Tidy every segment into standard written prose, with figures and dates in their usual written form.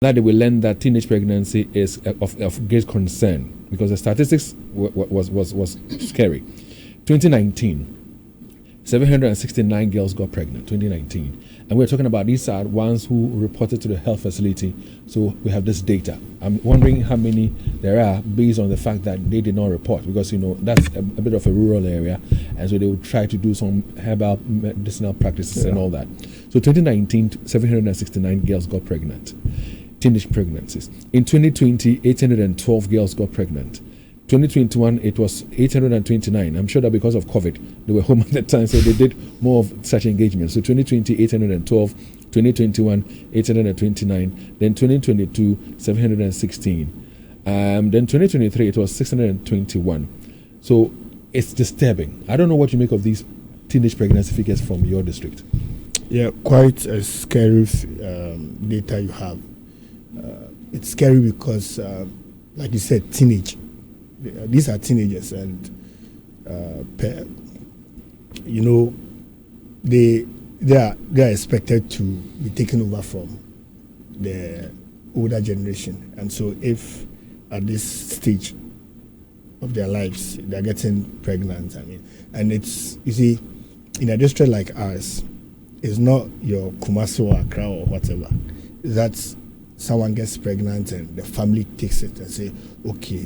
that they will learn that teenage pregnancy is of great concern, because the statistics was scary. 2019, 769 girls got pregnant. 2019, and we're talking about these are ones who reported to the health facility. So we have this data. I'm wondering how many there are based on the fact that they did not report, because that's a bit of a rural area, and so they would try to do some herbal medicinal practices and all that. So 2019, 769 girls got pregnant, teenage pregnancies. In 2020, 812 girls got pregnant. 2021, it was 829. I'm sure that because of COVID, they were home at that time, so they did more of such engagements. So 2020, 812, 2021, 829, then 2022, 716. Then 2023, it was 621. So it's disturbing. I don't know what you make of these teenage pregnancy figures from your district. Yeah, quite a scary data you have. It's scary because, like you said, teenage. These are teenagers, and they are expected to be taken over from the older generation. And so, if at this stage of their lives they're getting pregnant, and it's, you see, in a district like ours, it's not your Kumasi or Accra or whatever. That's someone gets pregnant and the family takes it and say, okay.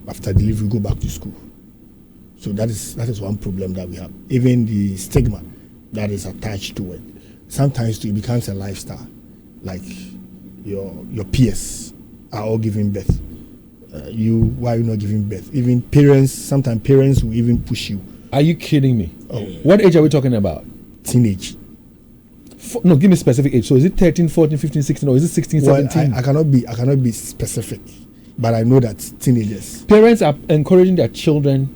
After delivery, go back to school. So that is one problem that we have. Even the stigma that is attached to it. Sometimes it becomes a lifestyle. Like your peers are all giving birth. Why are you not giving birth? Even parents, sometimes parents will even push you. Are you kidding me? Oh. What age are we talking about? Teenage. No, give me specific age. So is it 13, 14, 15, 16, or is it 16, 17? I cannot be specific. But I know that teenagers. Parents are encouraging their children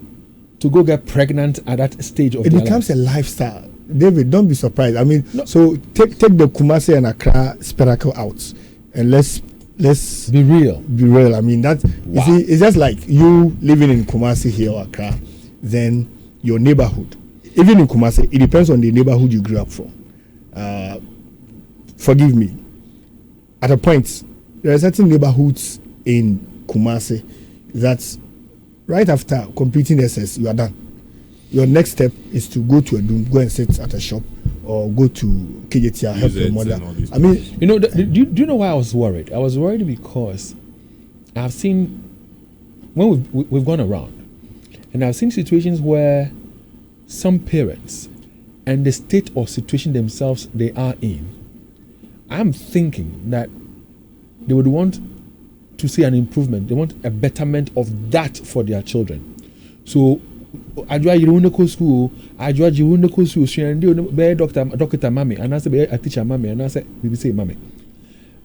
to go get pregnant at that stage of their life. It becomes a lifestyle. David, don't be surprised. So take the Kumasi and Accra spectacle out, and let's be real. Be real. You see, it's just like you living in Kumasi here or Accra, then your neighborhood. Even in Kumasi, it depends on the neighborhood you grew up from. Forgive me. At a point, there are certain neighborhoods in Kumasi that right after completing SS, you are done. Your next step is to go to go and sit at a shop, or go to KJT, help your mother. Do you know why I was worried? I was worried because I've seen, when we've gone around, and I've seen situations where some parents and the state or situation themselves they are in, I'm thinking that they would want to see an improvement. They want a betterment of that for their children. So, ajua jiruneko school, ajua jiruneko school, be doctor mami, and I say be a teacher mami, and I say BBC mami.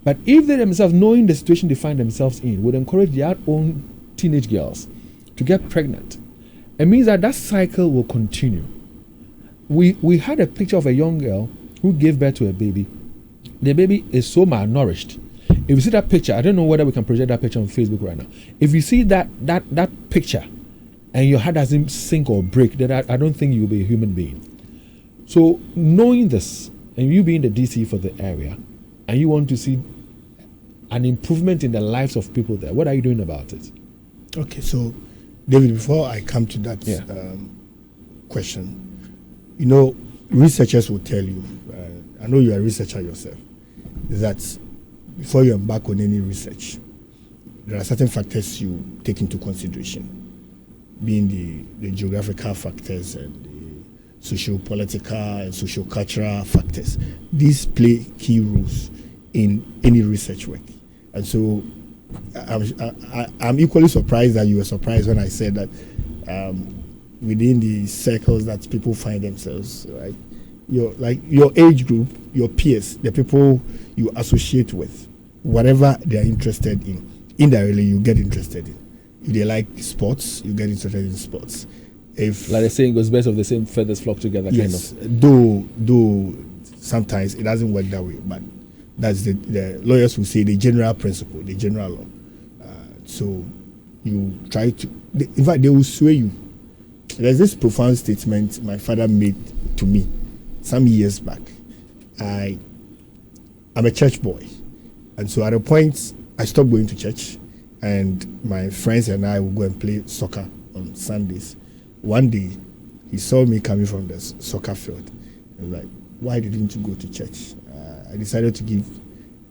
But if they themselves, knowing the situation they find themselves in, would encourage their own teenage girls to get pregnant, it means that cycle will continue. We had a picture of a young girl who gave birth to a baby. The baby is so malnourished. If you see that picture, I don't know whether we can project that picture on Facebook right now. If you see that picture and your heart doesn't sink or break, then I don't think you'll be a human being. So knowing this, and you being the DCE for the area, and you want to see an improvement in the lives of people there, what are you doing about it? Okay, so David, before I come to that question, researchers will tell you, I know you're a researcher yourself, that before you embark on any research, there are certain factors you take into consideration, being the geographical factors and the socio-political and socio-cultural factors. These play key roles in any research work. And so I'm equally surprised that you were surprised when I said that within the circles that people find themselves, right? Your age group, your peers, the people you associate with, whatever they are interested in, indirectly you get interested in. If they like sports, you get interested in sports. If, like the saying goes, best of the same feathers flock together, yes, kind of. Though sometimes it doesn't work that way, but that's the lawyers will say the general principle, the general law. So you try to, in fact, they will sway you. There's this profound statement my father made to me some years back. I'm a church boy, And so at a point, I stopped going to church, and my friends and I would go and play soccer on Sundays. One day, he saw me coming from the soccer field. He was like, "Why didn't you go to church?" I decided to give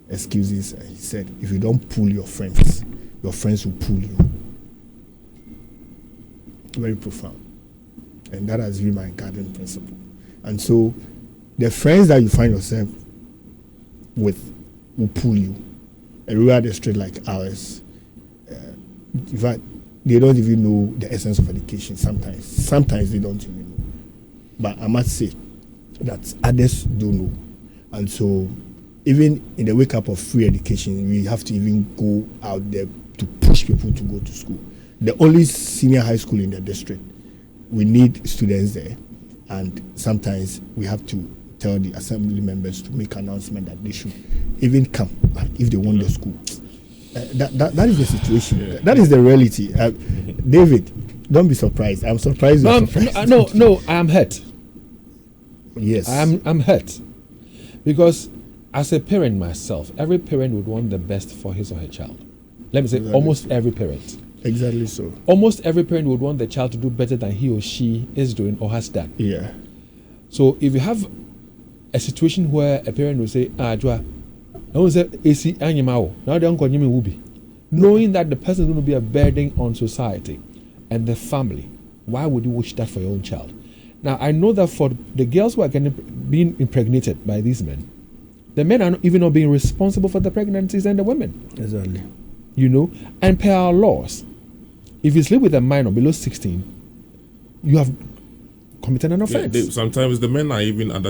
excuses, and he said, "If you don't pull your friends will pull you." Very profound. And that has been my guiding principle. And so the friends that you find yourself with will pull you. Everywhere the street like ours, in fact, they don't even know the essence of education sometimes. Sometimes they don't even know. But I must say that others do know. And so even in the wake up of free education, we have to even go out there to push people to go to school. The only senior high school in the district, we need students there. And sometimes we have to tell the assembly members to make announcement that they should even come, like if they want the school. That is the situation. Yeah. That is the reality. David, don't be surprised. I'm surprised. No, I am hurt. Yes, I'm hurt because as a parent myself, every parent would want the best for his or her child. Let me say, exactly. Almost every parent. Exactly so. Almost every parent would want the child to do better than he or she is doing or has done. Yeah. So if you have a situation where a parent will say, Joa, I want to say, AC Anyamao, now the uncle will be, knowing that the person is going to be a burden on society and the family, why would you wish that for your own child? Now, I know that for the girls who are being impregnated by these men, the men are even not being responsible for the pregnancies and the women. Exactly. You know, and per our laws, if you sleep with a minor below 16, you have committed an offense. Yeah, sometimes the men are even under